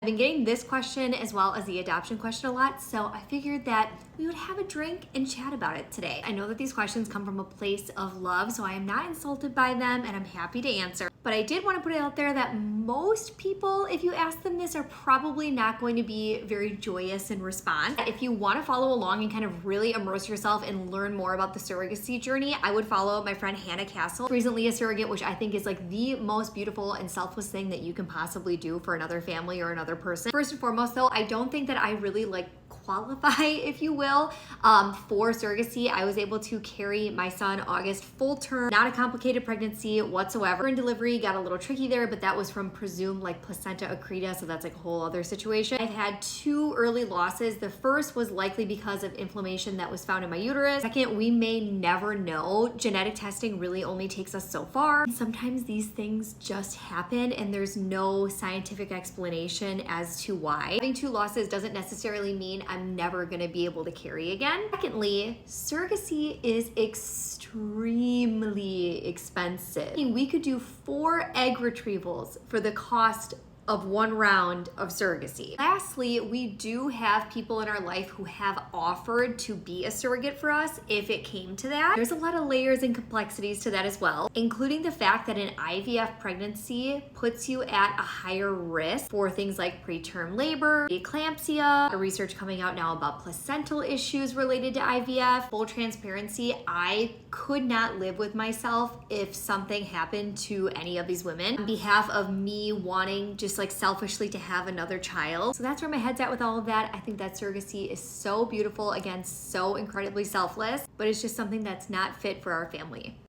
I've been getting this question as well as the adoption question a lot, so I figured that we would have a drink and chat about it today. I know that these questions come from a place of love, so I am not insulted by them and I'm happy to answer. But I did want to put it out there that most people, if you ask them this, are probably not going to be very joyous in response. If you want to follow along and kind of really immerse yourself and learn more about the surrogacy journey, I would follow my friend Hannah Castle, recently a surrogate, which I think is like the most beautiful and selfless thing that you can possibly do for another family or another person. First and foremost though, I don't think that I really qualify, if you will, for surrogacy. I was able to carry my son August full term, not a complicated pregnancy whatsoever. And delivery got a little tricky there, but that was from presumed placenta accreta, so that's a whole other situation. I've had 2 early losses. The first was likely because of inflammation that was found in my uterus. Second, we may never know. Genetic testing really only takes us so far. And sometimes these things just happen and there's no scientific explanation as to why. Having 2 losses doesn't necessarily mean I'm never gonna be able to carry again. Secondly, surrogacy is extremely expensive. We could do 4 egg retrievals for the cost of 1 round of surrogacy. Lastly, we do have people in our life who have offered to be a surrogate for us if it came to that. There's a lot of layers and complexities to that as well, including the fact that an IVF pregnancy puts you at a higher risk for things like preterm labor, eclampsia, research coming out now about placental issues related to IVF. Full transparency, I could not live with myself if something happened to any of these women on behalf of me wanting just selfishly to have another child. So that's where my head's at with all of that. I think that surrogacy is so beautiful, again, so incredibly selfless, but it's just something that's not fit for our family.